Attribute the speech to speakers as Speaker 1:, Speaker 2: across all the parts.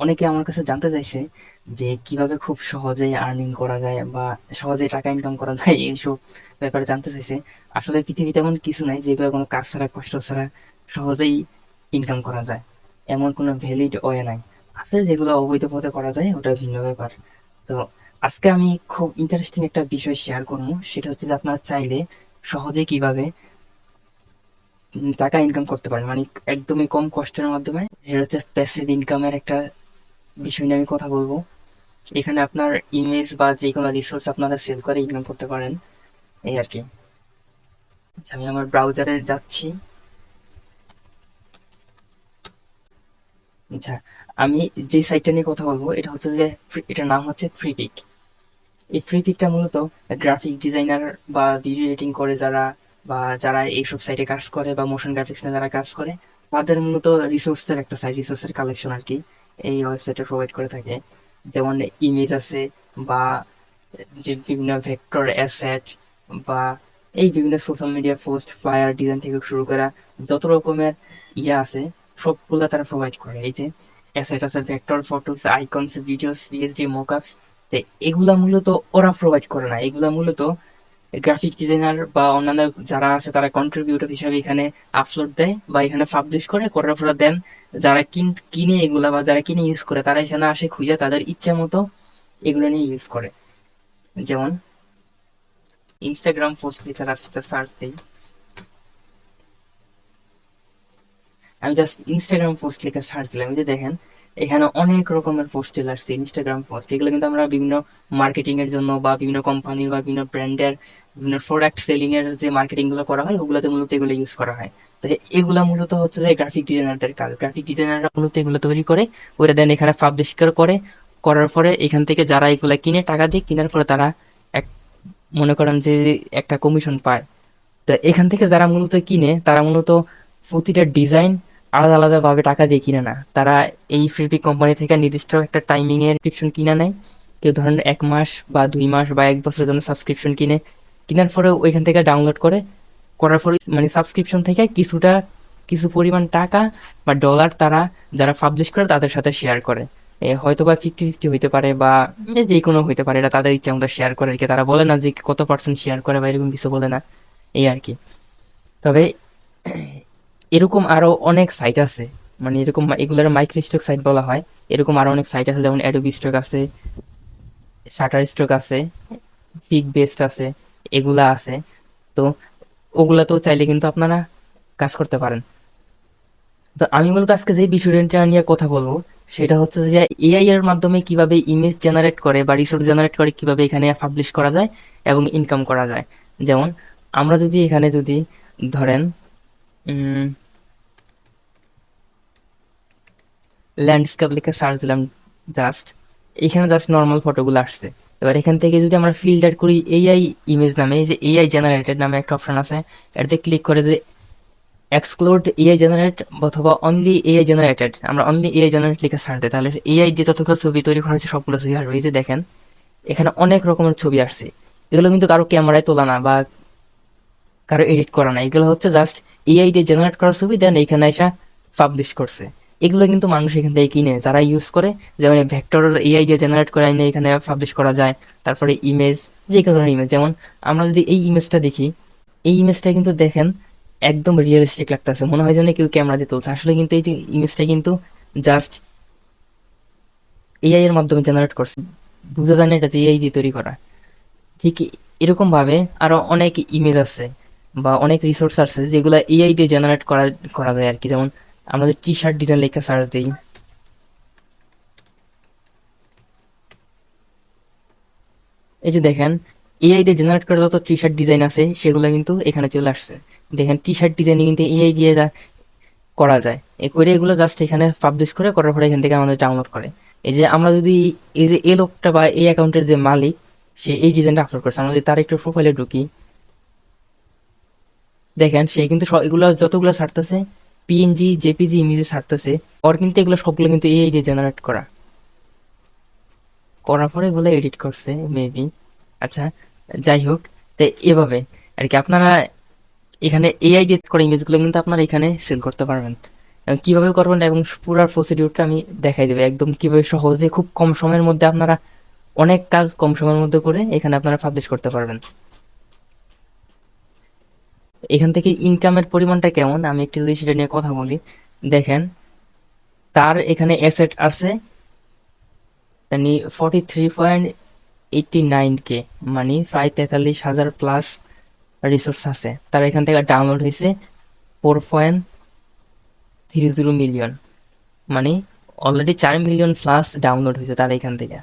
Speaker 1: অনেকে আমার কাছে জানতে চাইছে যে কিভাবে খুব সহজে আর্নিং করা যায় বা সহজে টাকা ইনকাম করা যায়, এইসব ব্যাপারে জানতে চাইছে। আসলে পৃথিবীতে এমন কিছু নাই যেগুলো কোনো কাজ ছাড়া, কষ্ট ছাড়া সহজেই ইনকাম করা যায়। এমন কোনো ভ্যালিড ওয়ে নাই। আছে যেগুলো অবৈধ পথে করা যায়, ওটা ভিন্ন ব্যাপার। তো আজকে আমি খুব ইন্টারেস্টিং একটা বিষয় শেয়ার করবো, সেটা হচ্ছে যে আপনারা চাইলে সহজে কিভাবে টাকা ইনকাম করতে পারেন, মানে একদমই কম কষ্টের মাধ্যমে। যেটা হচ্ছে প্যাসিভ ইনকামের একটা বিষয় নিয়ে আমি কথা বলবো। এখানে আপনার ইমেজ বা যে কোনো রিসোর্স আপনারা সেল করে ইনকাম করতে পারেন, এই আর কি। আচ্ছা, আমি আমার ব্রাউজারে যাচ্ছি। আচ্ছা, আমি যে সাইটটা নিয়ে কথা বলবো এটা হচ্ছে যে এটার নাম হচ্ছে ফ্রিপিক। এই ফ্রিপিকটা মূলত গ্রাফিক ডিজাইনার বা ভিডিও এডিটিং করে যারা, বা যারা এইসব সাইটে কাজ করে বা মোশন গ্রাফিক্স নিয়ে যারা কাজ করে, তাদের মূলত রিসোর্সের একটা সাইট, রিসোর্সের কালেকশন আর কি। এই ওয়েবসাইটে প্রোভাইড করে থাকে। যেমন ইমেজ আছে, বা যে বিভিন্ন ভেক্টর অ্যাসেট, বা এই বিভিন্ন social media post, flyer design থেকে শুরু করা যত রকমের ইয়ে আছে, সবগুলা তারা প্রোভাইড করে। এই যে অ্যাসেট আছে, vector, photos, icons, videos, PSD, mockups. তো এগুলা মূলত ওরা প্রোভাইড করে না, এগুলা মূলত গ্রাফিক ডিজাইনার বা অন্যান্য যারা আছে তারা কন্ট্রিবিউটর হিসাবে এখানে আপলোড দেয় বা এখানে পাবলিশ করে, করার পরে দেন যারা কিনে এগুলা বা যারা কিনে ইউজ করে তারা এখানে আসে খুঁজে তাদের ইচ্ছা মতো এগুলো নিয়ে ইউজ করে। যেমন ইনস্টাগ্রাম পোস্ট লিখে রাস্তাটা সার্চ দিই। আমি জাস্ট ইনস্টাগ্রাম পোস্ট লিখে সার্চ দিলাম, এই যে দেখেন এখানে অনেক রকমের পোস্ট চলে আসছে ইনস্টাগ্রাম পোস্ট। এগুলো কিন্তু আমরা বিভিন্ন মার্কেটিং এর জন্য বা বিভিন্ন কোম্পানির বা বিভিন্ন ব্র্যান্ডের বিভিন্ন প্রোডাক্ট সেলিং এর যে মার্কেটিং গুলো করা হয়, ওগুলোতে মূলত এগুলো ইউজ করা হয়। তো এগুলা মূলত হচ্ছে যে গ্রাফিক ডিজাইনারদের কাজ। গ্রাফিক ডিজাইনাররা মূলত এগুলো তৈরি করে, ওরা দেন এখানে পাবলিশ করে, করার পরে এখান থেকে যারা এগুলা কিনে টাকা দিয়ে কেনার পরে তারা এক মনে করেন যে একটা কমিশন পায়। তো এখান থেকে যারা মূলত কিনে তারা মূলত প্রতিটা ডিজাইন আলাদা আলাদা ভাবে টাকা দিয়ে কিনে না, তারা এই ফ্রিপিক কোম্পানি থেকে নির্দিষ্ট একটা টাইমিং এর সাবস্ক্রিপশন কিনে নেয়। কেউ ধরেন 1 মাস বা 2 মাস বা 1 বছরের জন্য সাবস্ক্রিপশন কিনে, কেনার পরে ওইখান থেকে ডাউনলোড করে, করার পরে মানে সাবস্ক্রিপশন থেকে কিছু পরিমাণ টাকা বা ডলার তারা যারা পাবলিশ করে তাদের সাথে শেয়ার করে। হয়তো বা 50-50 হইতে পারে, বা যে কোনো হইতে পারে, এটা তাদের ইচ্ছা মতো শেয়ার করে আর কি। তারা বলে না যে কত পার্সেন্ট শেয়ার করে বা এরকম কিছু বলে না, এই আর কি। তবে এরকম আরো অনেক সাইট আছে, মানে এরকম এগুলোর মাইক্রো স্টক সাইট বলা হয়। এরকম আরো অনেক সাইট আছে, যেমন অ্যাডোবি স্টক আছে, শাটার স্টক আছে, পিক বেস্ট আছে, এগুলা আছে। তো ওগুলাতেও চাইলে কিন্তু আপনারা কাজ করতে পারেন। তো আমি মূলত আজকে যে বিষয়টা নিয়ে কথা বলবো সেটা হচ্ছে যে এআই এর মাধ্যমে কিভাবে ইমেজ জেনারেট করে বা রিসোর্স জেনারেট করে কিভাবে এখানে পাবলিশ করা যায় এবং ইনকাম করা যায়। যেমন আমরা যদি এখানে যদি ধরেন ল্যান্ডস্কেপ লিখে সার্চ দিলাম, জাস্ট এখানে জাস্ট নর্মাল ফটোগুলো আসছে। এবার এখান থেকে যদি আমরা ফিল্টার করি এআই ইমেজ নামে, এই যে এআই জেনারেটেড নামে একটা অপশন আছে, এটাতে ক্লিক করে যে এক্সক্লুড এআই জেনারেট অথবা অনলি এআই জেনারেটেড, আমরা অনলি এআই জেনারেট লিখে সার্চ দিই, তাহলে এআই দিয়ে যতগুলো ছবি তৈরি করা হয়েছে সবগুলো ছবি আসবে। এই যে দেখেন এখানে অনেক রকমের ছবি আসছে। এগুলো কিন্তু কারো ক্যামেরায় তোলা না বা কারো এডিট করা না, এগুলো হচ্ছে জাস্ট এআই দিয়ে জেনারেট করা ছবি, দেন এখানে এসে পাবলিশ করছে। এগুলো কিন্তু মানুষ এখান থেকে কিনে যারা ইউজ করে। যেমন ভেক্টর এআই দিয়ে জেনারেট করে এনে এখানে পাবলিশ করা যায়। তারপরে ইমেজ, যে কোনো ধরনের ইমেজ, যেমন আমরা যদি এই ইমেজটা দেখি, এই ইমেজটা কিন্তু দেখেন একদম রিয়েলিস্টিক লাগতেছে, মনে হয় যেন কেউ ক্যামেরা দিয়ে তুলছে। আসলে কিন্তু এই যে ইমেজটা কিন্তু জাস্ট এআই এর মাধ্যমে জেনারেট করছে, বুঝা যায় না এটা যে এআই দিয়ে তৈরি করা। ঠিক এরকম ভাবে আরো অনেক ইমেজ আছে বা অনেক রিসোর্স আছে যেগুলো এআই দিয়ে জেনারেট করা করা যায় আর কি। যেমন আমরা যদি টি শার্ট ডিজাইন লেখা সার্চ দিই, এই যে দেখেন এআই দিয়ে জেনারেট করা যত টি শার্ট ডিজাইন আছে সেগুলো কিন্তু এখানে চলে আসছে। দেখেন টি শার্ট ডিজাইন কিন্তু এআই দিয়ে করা যায়। এ করে এগুলো জাস্ট এখানে পাবলিশ করে, করার পরে এখান থেকে আমাদের ডাউনলোড করে। এই যে আমরা যদি এই যে এই লোকটা বা এই অ্যাকাউন্টের যে মালিক, সে এই ডিজাইনটা আপলোড করছে, আমরা যদি তার একটু প্রোফাইলে ঢুকি, দেখেন সে কিন্তু এগুলো যতগুলো ছাড়তেছে পিএনজি জেপিজি ইমেজে ছাড়তেছে, ওর কিন্তু এগুলো সবগুলো কিন্তু এআই দিয়ে জেনারেট করা, করার পরে এগুলো এডিট করছে মেবি। আচ্ছা, যাই হোক। তো এভাবে আর কি আপনারা এখানে এআই দিয়ে করা ইমেজগুলো কিন্তু আপনারা এখানে সেল করতে পারবেন। কিভাবে করবেন এবং পুরো প্রসিডিউরটা আমি দেখাই দেবো একদম কিভাবে সহজে খুব কম সময়ের মধ্যে আপনারা অনেক কাজ কম সময়ের মধ্যে করে এখানে আপনারা পাবলিশ করতে পারবেন। এখান থেকে ইনকামের পরিমাণটা কেমন আমি একটু যদি সেটা নিয়ে কথা বলি, দেখেন তার এখানে অ্যাসেট আছে মানে 43.89K, মানে প্রায় 43,000 প্লাস রিসোর্স আছে। তার এখান থেকে ডাউনলোড হয়েছে 4.30 মিলিয়ন, মানে অলরেডি 4 মিলিয়ন প্লাস ডাউনলোড হয়েছে তার এখান থেকে।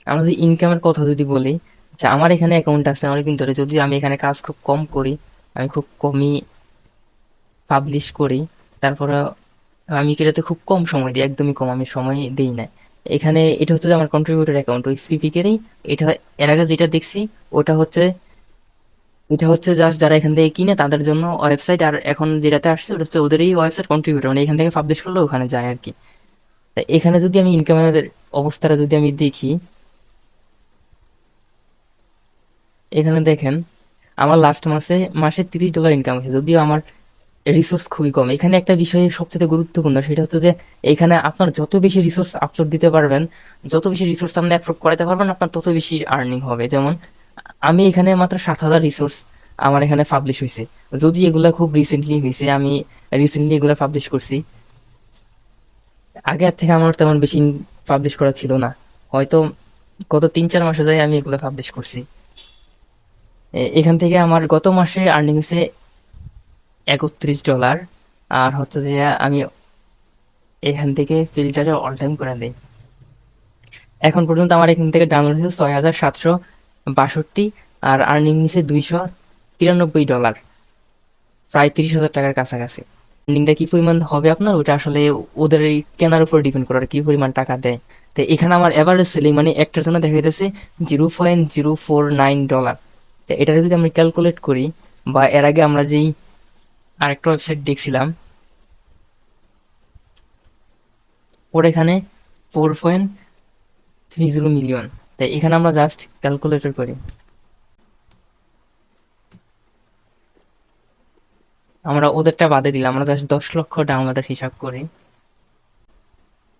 Speaker 1: আমরা যদি ইনকামের কথা যদি বলি, আচ্ছা আমার এখানে অ্যাকাউন্ট আছে অনেকদিন ধরে, যদি আমি এখানে কাজ খুব কম করি, আমি খুব কমই পাবলিশ করি, তারপরে আমি এটাতে খুব কম সময় দিই, একদমই কম আমি সময় দিই না। এখানে এটা হচ্ছে যে আমার কন্ট্রিবিউটর অ্যাকাউন্ট, ওই ফ্রি পিকেরই। এটা এর আগে যেটা দেখছি ওটা হচ্ছে, এটা হচ্ছে জাস্ট যারা এখান থেকে কিনে তাদের জন্য ওয়েবসাইট, আর এখন যেটাতে আসছে ওটা হচ্ছে ওদেরই ওয়েবসাইট কন্ট্রিবিউটর, মানে এখান থেকে পাবলিশ করলে ওখানে যায় আর কি। তা এখানে যদি আমি ইনকামের অবস্থাটা যদি আমি দেখি, এখানে দেখেন আমার লাস্ট মাসে $30 ইনকাম হয়েছে, যদিও আমার রিসোর্স খুবই কম। এখানে একটা বিষয় সবচেয়ে গুরুত্বপূর্ণ, সেটা হচ্ছে যে এখানে আপনার যত বেশি রিসোর্স আপলোড দিতে পারবেন, যত বেশি রিসোর্স আপনি আপলোড করাতে পারবেন, আপনার তত বেশি আর্নিং হবে। যেমন আমি এখানে মাত্র 7,000 রিসোর্স আমার এখানে পাবলিশ হয়েছে, যদি এগুলা খুব রিসেন্টলি হয়েছে, আমি রিসেন্টলি এগুলা পাবলিশ করছি। আগে থেকে আমার তেমন বেশি পাবলিশ করা ছিল না, হয়তো গত 3-4 মাসে যাই আমি এগুলা পাবলিশ করছি। এখান থেকে আমার গত মাসে আর্নিং হয়েছে $31। আর হচ্ছে যে আমি এখান থেকে ফিল্টারে অল টাইম করে দিই। এখন পর্যন্ত আমার এখান থেকে ডাউনলোড হয়েছে 6,762, আর আর্নিং হয়েছে $293, প্রায় 30,000 টাকার কাছাকাছি। আর্নিংটা কি পরিমাণ হবে আপনার, ওটা আসলে ওদের এই কেনার উপর ডিপেন্ড করে কি পরিমাণ টাকা দেয়। তো এখানে আমার এভারেজ সেলিং মানে একটার জন্য দেখা যাচ্ছে $0.049। তো এটা যদি আমরা ক্যালকুলেট করি, বা এর আগে আমরা যেই আরেকটা ওয়েবসাইট দেখছিলাম ওর এখানে 4.30 মিলিয়ন। তাই এখানে আমরা জাস্ট ক্যালকুলেটর করি, আমরা ওদেরটা বাদে দিলাম, আমরা জাস্ট 10 লক্ষ ডাউনলোডের হিসাব করি।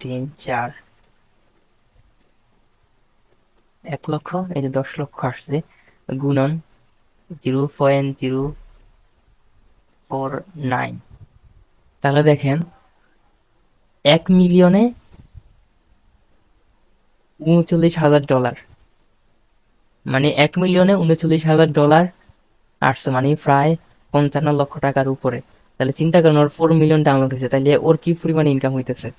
Speaker 1: 3, 4, 1 লক্ষ, এই যে 10 লক্ষ আসছে, গুণন 0.049, তাহলে দেখেন 1,039,000 ডলার, মানে 1,039,000 ডলার আসছে, মানে প্রায় 55 লক্ষ টাকার উপরে। তাহলে চিন্তা করেন ওর 4 মিলিয়ন ডাউনলোড হয়েছে, তাহলে ওর কি পরিমাণ ইনকাম হইতেছে।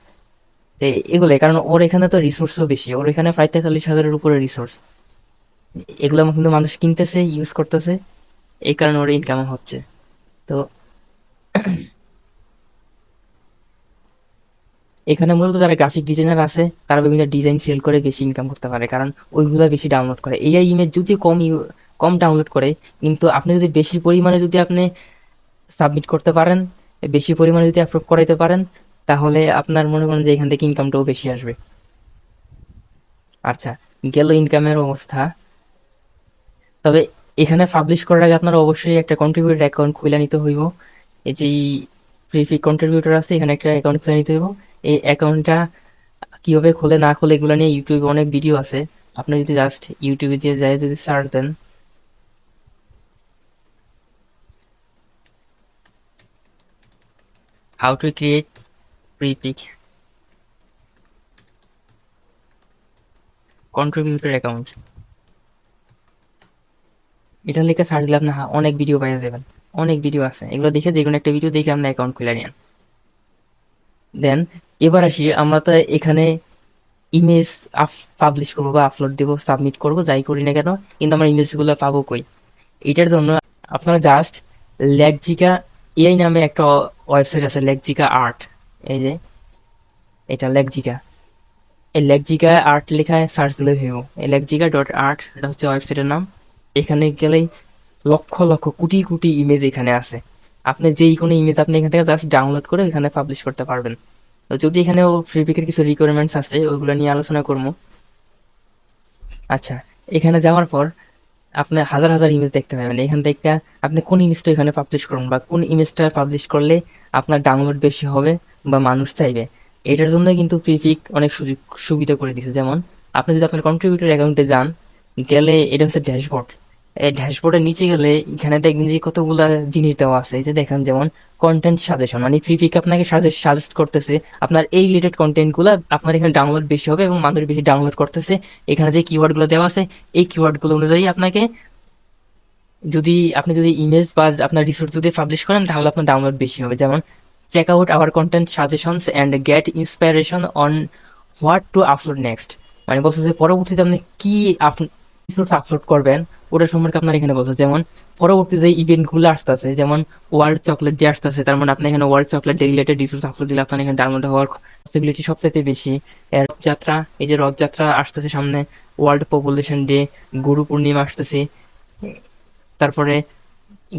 Speaker 1: তো এগুলোই কারণ ওর এখানে তো রিসোর্সও বেশি, ওর এখানে প্রায় 43,000-এর উপরে রিসোর্স, এগুলো কিন্তু মানুষ কিনতেছে, ইউজ করতেছে, এই কারণে ওর ইনকাম হচ্ছে। তো এখানে মূলত যারা গ্রাফিক ডিজাইনার আছে তারা বিভিন্ন ডিজাইন সেল করে বেশি ইনকাম করতে পারে, কারণ ওইগুলা বেশি ডাউনলোড করে। এআই ইমেজ যদি কম ডাউনলোড করে, কিন্তু আপনি যদি বেশি পরিমাণে যদি আপনি সাবমিট করতে পারেন, বেশি পরিমাণে যদি অ্যাপ্রুভ করাইতে পারেন, তাহলে আপনার মনে করেন যে এখান থেকে ইনকামটাও বেশি আসবে। আচ্ছা, গেল ইনকামের অবস্থা। তবে এখানে পাবলিশ করার আগে আপনার অবশ্যই একটা কন্ট্রিবিউটর অ্যাকাউন্ট খুলে নিতে হইব। এই যে ফ্রি ফ্রি কন্ট্রিবিউটর আছে, এখানে একটা অ্যাকাউন্ট খুলে নিতে হইব। এই অ্যাকাউন্টটা কিভাবে খোলে না খোলে এগুলো নিয়ে ইউটিউবে অনেক ভিডিও আছে, আপনি যদি জাস্ট ইউটিউবে যে যায় যদি সার্চ দেন how to create Freepik contributor account, এটা লিখে সার্চ দিলে আপনি অনেক ভিডিও পেয়ে যাবেন, অনেক ভিডিও আছে, এগুলো দেখে যে কোনো একটা ভিডিও দেখে আপনি অ্যাকাউন্ট খুলে নিন। দেন এবার আসি, আমরা তো এখানে ইমেজ পাবলিশ করবো বা আপলোড দেবো, সাবমিট করবো, যাই করি না কেন, কিন্তু আমরা ইমেজগুলো পাবো কই? এটার জন্য আপনারা জাস্ট লেকজিকা এআই নামে একটা ওয়েবসাইট আছে, লেকজিকা আর্ট, এই যে এটা লেকজিকা, এই লেকজিকা আর্ট লেখায় সার্চ দিলে হইব, এই লেকজিকা.আর্ট, এটা হচ্ছে ওয়েবসাইটের নাম। এখানে গেলেই লক্ষ লক্ষ কোটি কোটি ইমেজ এখানে আছে, আপনি যেই কোনো ইমেজ আপনি এখান থেকে জাস্ট ডাউনলোড করে এখানে পাবলিশ করতে পারবেন। তো যদি এখানেও ফ্রিপিকের কিছু রিকোয়ারমেন্টস আছে ওইগুলো নিয়ে আলোচনা করবো। আচ্ছা, এখানে যাওয়ার পর আপনি হাজার হাজার ইমেজ দেখতে পাবেন। এখান থেকে আপনি কোন ইমেজটা এখানে পাবলিশ করুন বা কোন ইমেজটা পাবলিশ করলে আপনার ডাউনলোড বেশি হবে বা মানুষ চাইবে, এটার জন্য কিন্তু প্রিপিক অনেক সুযোগ সুবিধা করে দিছে। যেমন আপনি যদি আপনার কন্ট্রিবিউটর অ্যাকাউন্টে যান, গেলে এটা হচ্ছে ড্যাশবোর্ড। এই ড্যাশবোর্ডের নিচে গেলে এখানে দেখবেন যে কতগুলা জিনিস দেওয়া আছে। এই যে দেখেন, যেমন কন্টেন্ট সাজেশন, মানে প্রিপিক আপনাকে সাজেস্ট করতেছে আপনার এই রিলেটেড কন্টেন্ট গুলা আপনার এখানে ডাউনলোড বেশি হবে এবং মানুষ বেশি ডাউনলোড করতেছে। এখানে যে কিওয়ার্ড গুলো দেওয়া আছে, এই কিওয়ার্ড গুলো অনুযায়ী আপনাকে আপনি যদি ইমেজ বা আপনার রিসোর্স যদি পাবলিশ করেন, তাহলে আপনার ডাউনলোড বেশি হবে। যেমন check out our content suggestions and get inspiration on what to upload next. মানে বলছে যে পরবর্তীতে আপনি কি রিসোর্স আপলোড করবেন ওটা সম্পর্কে আপনার এখানে বলছে। যেমন পরবর্তী যে ইভেন্ট গুলো আসতেছে, যেমন ওয়ার্ল্ড চকলেট ডে আসতেছে, তার মানে আপনি এখানে world chocolate day related resource upload দিলে আপনার এখানে ডাউনলোড হওয়ার পসিবিলিটি সবচেয়ে বেশি। রথযাত্রা, এই যে রথযাত্রা আসতেছে সামনে, world population day, Guru Purnima আসতেছে, তারপরে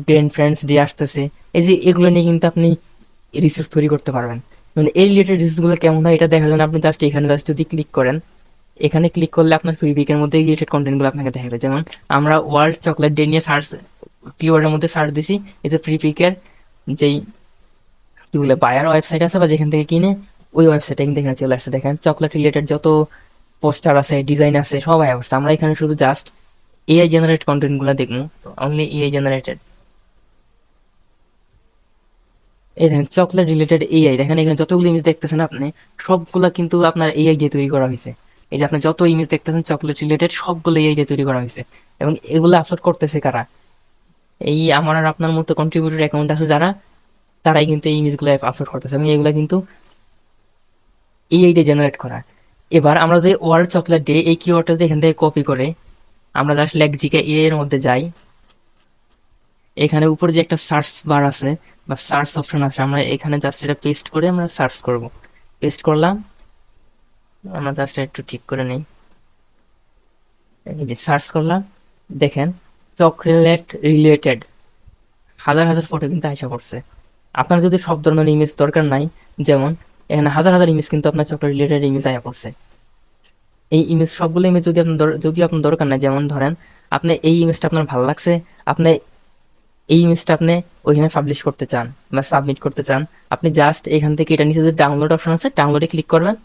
Speaker 1: গ্র্যান্ড ফ্রেন্ডস ডে আসতেছে। এই যে এগুলো নিয়ে কিন্তু আপনি রিসোর্স তৈরি করতে পারবেন। মানে এই রিলেটেড রিসোর্স গুলো কেমন হয় এটা দেখার জন্য আপনি জাস্ট এখানে জাস্ট যদি ক্লিক করেন, এখানে ক্লিক করলে আপনার ফ্রি উইকের মধ্যে রিলেটেড কন্টেন্ট গুলো আপনাকে দেখাবে। যেমন আমরা ওয়ার্ল্ড চকলেট ডে নিয়ে সার্চ কিওয়ার্ডের মধ্যে সার্চ দিছি, এই যে ফ্রি পিকের যেই কি বলে বায়ার ওয়েবসাইট আছে বা যেখান থেকে কিনে, ওই ওয়েবসাইটে কিন্তু এখানে চলে আসছে। দেখেন চকলেট রিলেটেড যত পোস্টার আছে, ডিজাইন আছে, সবাই আসছে। আমরা এখানে শুধু জাস্ট এআই জেনারেট কন্টেন্ট গুলো দেখবো, অনলি এআই জেনারেটেড। এই দেখেন চকলেট রিলেটেড এআই, দেখেন এখানে যতগুলো ইমেজ দেখতেছেন আপনি, সবগুলা কিন্তু আপনার এআই দিয়ে তৈরি করা হয়েছে। এই যে আপনি যত ইমেজ দেখতেছেন চকলেট রিলেটেড, সবগুলো এআই দিয়ে তৈরি করা হয়েছে। এবং এগুলো আপলোড করতেছে কারা? এই আমার আর আপনার মতো কন্ট্রিবিউটর অ্যাকাউন্ট আছে যারা, তারাই কিন্তু এই ইমেজগুলো আপলোড করতেছে এবং এগুলো কিন্তু এআই দিয়ে জেনারেট করা। এবার আমরা যদি ওয়ার্ল্ড চকলেট ডে এই কিওয়ার্ডটা যদি এখান থেকে কপি করে আমরা জাস্ট লেক্সিকে এআই এর মধ্যে যাই, এখানে উপরে যে একটা সার্চ বার আছে বা সার্চ অপশন আছে, আমরা এখানে জাস্ট এটা পেস্ট করে আমরা সার্চ করব। পেস্ট করলাম, আমরা জাস্ট একটু ঠিক করে নেই, এই যে সার্চ করলাম, দেখেন চকলেট রিলেটেড হাজার হাজার ফটো কিন্তু আইসা পড়ছে। আপনার যদি সব ধরনের ইমেজ দরকার নাই, যেমন এখানে হাজার হাজার ইমেজ কিন্তু আপনার চকলেট রিলেটেড ইমেজ আয়া পড়ছে। এই ইমেজ সবগুলো ইমেজ যদি আপনার দরকার নাই, যেমন ধরেন আপনি এই ইমেজটা আপনার ভালো লাগছে, আপনি এই ইমেজটা আপনি ওইখানে পাবলিশ করতে চান বা সাবমিট করতে চান, আপনি জাস্ট এখান থেকে এটা নিচে যে ডাউনলোড অপশন আছে, ডাউনলোডে ক্লিক করবেন,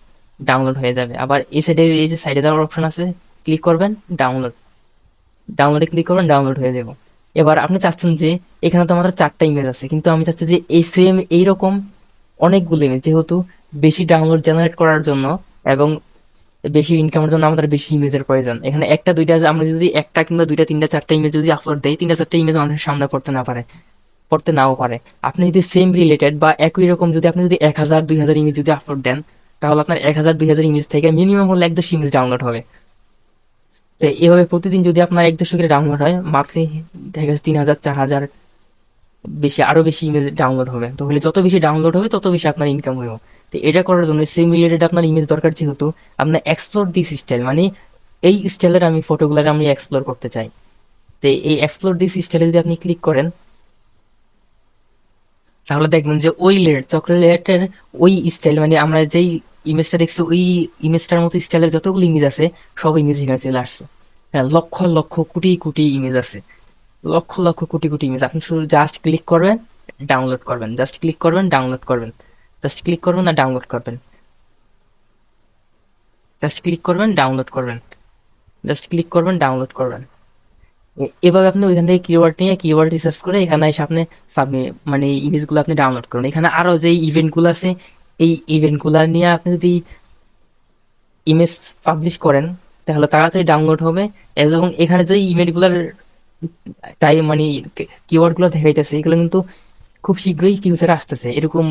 Speaker 1: ডাউনলোড হয়ে যাবে। আবার এই সাইডে এই যে সাইডে যাওয়ার অপশন আছে, ক্লিক করবেন, ডাউনলোডে ক্লিক করবেন, ডাউনলোড হয়ে যাবে। এবার আপনি চাচ্ছেন যে এখানে তো আমাদের 4টা ইমেজ আছে, কিন্তু আমি চাচ্ছি যে এই সেম এইরকম অনেকগুলো ইমেজ, যেহেতু বেশি ডাউনলোড জেনারেট করার জন্য এবং বেশি ইনকামের জন্য আমাদের বেশি ইমেজের প্রয়োজন। এখানে একটা দুইটা আমরা যদি একটা কিংবা দুইটা তিনটা চারটা ইমেজ যদি আপলোড দেই, তিনটা চারটা ইমেজ আমাদের সামনে পড়তে নাও পারে। আপনি যদি সেম রিলেটেড বা একই রকম যদি আপনি যদি 1000 2000 ইমেজ যদি আপলোড দেন, তাহলে আপনার 1000 2000 ইমেজ থেকে মিনিমাম হলে 1 2 ইমেজ ডাউনলোড হবে। তো এভাবে প্রতিদিন যদি আপনার 1 2 করে ডাউনলোড হয়, মান্থলি দেখা গেছে 3000 4000 বেশি, আরো বেশি ইমেজ ডাউনলোড হবে। তো হলে যত বেশি ডাউনলোড হবে তত বেশি আপনার ইনকাম হবে। তো এটা করার জন্য সেম রিলেটেড আপনার ইমেজ দরকার, যেহেতু আপনার এক্সপ্লোর দিস স্টাইল, মানে এই স্টাইলের আমি ফটোগুলো আমি এক্সপ্লোর করতে চাই। তো এই এক্সপ্লোর দিস স্টাইলে যদি আপনি ক্লিক করেন, তাহলে দেখবেন যে ওই চকলেটের ওই স্টাইল, মানে আমরা যেই ইমেজটা দেখছি ওই ইমেজটার মতো স্টাইলের যতগুলো ইমেজ আছে, সব ইমেজ এখানে চলে আসছে। হ্যাঁ, লক্ষ লক্ষ কোটি কোটি ইমেজ আছে, লক্ষ লক্ষ কোটি কোটি ইমেজ। আপনি শুধু জাস্ট ক্লিক করবেন, ডাউনলোড করবেন, জাস্ট ক্লিক করবেন, ডাউনলোড করবেন, জাস্ট ক্লিক করবেন আর ডাউনলোড করবেন, জাস্ট ক্লিক করবেন, ডাউনলোড করবেন, জাস্ট ক্লিক করবেন, ডাউনলোড করবেন। এভাবে আপনি ওইখান থেকে কিওয়ার্ড নিয়ে কিওয়ার্ড রিসার্চ করে এখানে এসে আপনি মানে ইমেজগুলো আপনি ডাউনলোড করুন। এখানে আরো যে ইভেন্টগুলো আছে, এই ইভেন্টগুলো নিয়ে আপনি যদি ইমেজ পাবলিশ করেন, তাহলে তাড়াতাড়ি ডাউনলোড হবে। এবং এখানে যে ইভেন্টগুলোর টাইম মানে কিওয়ার্ডগুলো দেখাইতেছে, এগুলো কিন্তু খুব শীঘ্রই ফিউচারে আসতেছে এরকম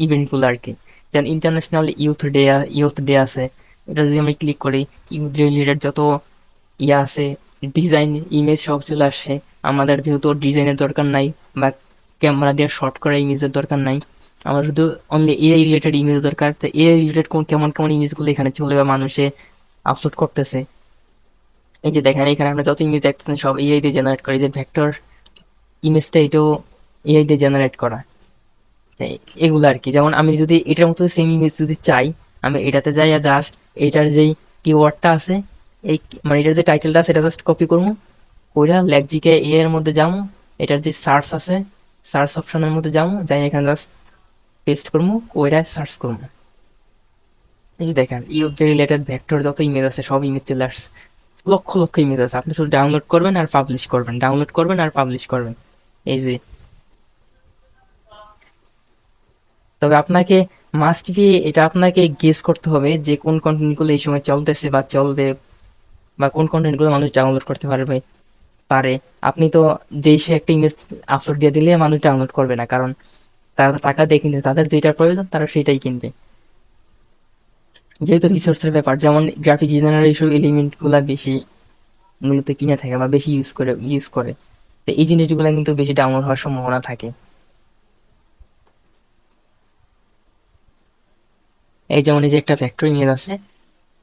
Speaker 1: ইভেন্টগুলো আর কি। যেমন ইন্টারন্যাশনাল ইউথ ডে আছে, এটা যদি আমি ক্লিক করি, ইউথ রিলেটেড যত ইয়ে আছে, ডিজাইন ইমেজ সব চলে আসছে। আমাদের যেহেতু ডিজাইনের দরকার নাই বা ক্যামেরা দিয়ে শর্ট করা ইমেজের দরকার নাই, আমার শুধু অনলি এআই রিলেটেড ইমেজ দরকার। তো এআই রিলেটেড কেমন কেমন ইমেজগুলো এখানে চলে বা মানুষে আপলোড করতেছে। এই যে দেখেন এখানে আমরা যত ইমেজ দেখতেছেন সব এআই দিয়ে জেনারেট করে। এই যে ভেক্টর ইমেজটা, এটাও এআই দিয়ে জেনারেট করা। তো এগুলো আর কি। যেমন আমি যদি এটার মতো সেম ইমেজ যদি চাই, আমি এটাতে যাই আর জাস্ট এটার যেই কিওয়ার্ডটা আছে, এই মানে এটার যে টাইটেলটা আছে এটা জাস্ট কপি করবো, ওইটা লেক্সিকে এর মধ্যে যাবো, এটার যে সার্চ আছে সার্চ অপশনের মধ্যে যাবো, যাই এখানে জাস্ট পেস্ট করবো, ওইটা সার্চ করবো। এই যে দেখেন ইউজে রিলেটেড ভেক্টর যত ইমেজ আছে সব ইমেজ চলে আসছে, লক্ষ লক্ষ ইমেজ আছে। আপনি শুধু ডাউনলোড করবেন আর পাবলিশ করবেন, ডাউনলোড করবেন আর পাবলিশ করবেন। এই যে, তবে আপনাকে মাস্ট বি এটা আপনাকে গেস করতে হবে যে কোন কন্টেন্ট গুলো এই সময় চলতেছে বা চলবে, বা কোন কন্টেন্ট গুলো মানুষ ডাউনলোড করতে পারবে পারে। আপনি তো যেই সে একটা ইমেজ আপলোড দিয়ে দিলে মানুষ ডাউনলোড করবে না, কারণ তারা তো টাকা দিয়ে কিনতে, তাদের যেটা প্রয়োজন তারা সেটাই কিনবে। যেহেতু রিসোর্সের ব্যাপার, যেমন গ্রাফিক ডিজাইনার এইসব এলিমেন্ট গুলা বেশি মূলত কিনে থাকে বা বেশি ইউজ করে, তো এই জিনিসগুলো কিন্তু বেশি ডাউনলোড হওয়ার সম্ভাবনা থাকে। এই যেমন এই যে একটা ফ্যাক্টরি ইমেজ আছে,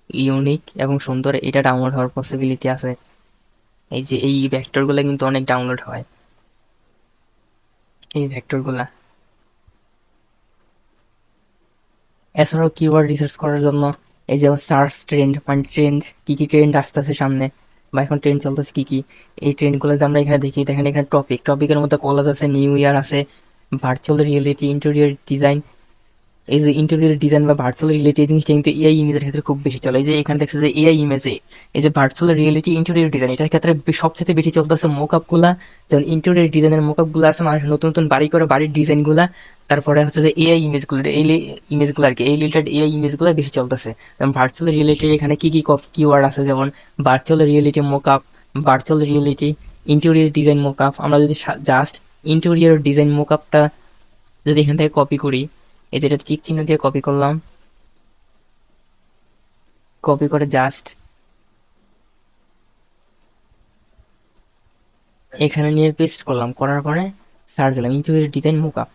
Speaker 1: ইউনিক এবং সুন্দর, এটা ডাউনলোড হওয়ার পসিবিলিটি আছে। এই যে এই ভেক্টর গুলা কিন্তু অনেক ডাউনলোড হয়, এই ভেক্টর গুলা। এছাড়াও কিওয়ার্ড রিসার্চ করার জন্য এই যে সার্চ ট্রেন্ড, মানে ট্রেন্ড কি কি ট্রেন্ড আসতেছে সামনে, বা এখন ট্রেন্ড চলতেছে কি কি, এই ট্রেন্ড গুলো আমরা এখানে দেখি। দেখেন এখানে টপিকের মধ্যে কলেজ আছে, নিউ ইয়ার আছে, ভার্চুয়াল রিয়েলিটি, ইন্টেরিয়র ডিজাইন। এই যে ইন্টেরিয়র ডিজাইন বা ভার্চুয়াল রিয়েলিটি জিনিসটা কিন্তু এআই ইমেজের ক্ষেত্রে খুব বেশি চলে। এই যে এখানে দেখছে যে এআই ইমেজে এই যে ভার্চুয়াল রিয়েলিটি ইন্টেরিয়র ডিজাইন, এটার ক্ষেত্রে সবচেয়ে বেশি চলতেছে মোকআপ গুলা। যেমন ইন্টেরিয়র ডিজাইনের মোকআপ গুলো আছে, মানুষ নতুন নতুন বাড়ি করে বাড়ির ডিজাইন গুলা। তারপরে হচ্ছে যে এআই ইমেজ গুলো, এই ইমেজ গুলো আর কি, এই রিলেটেড এআই ইমেজ গুলো বেশি চলতেছে। যেমন ভার্চুয়াল রিয়েলিটির এখানে কি কি কিওয়ার্ড আছে, যেমন virtual reality mockup, virtual reality interior design mockup. আমরা যদি জাস্ট ইন্টেরিয়র ডিজাইন মোকআপটা যদি এখান থেকে কপি করি, এই যেটা টিক চিহ্ন দিয়ে কপি করলাম, কপি করে জাস্ট এখানে নিয়ে পেস্ট করলাম, করার পরে সার্চ দিলাম ইন্টেরিয়র ডিজাইন মোকআপ।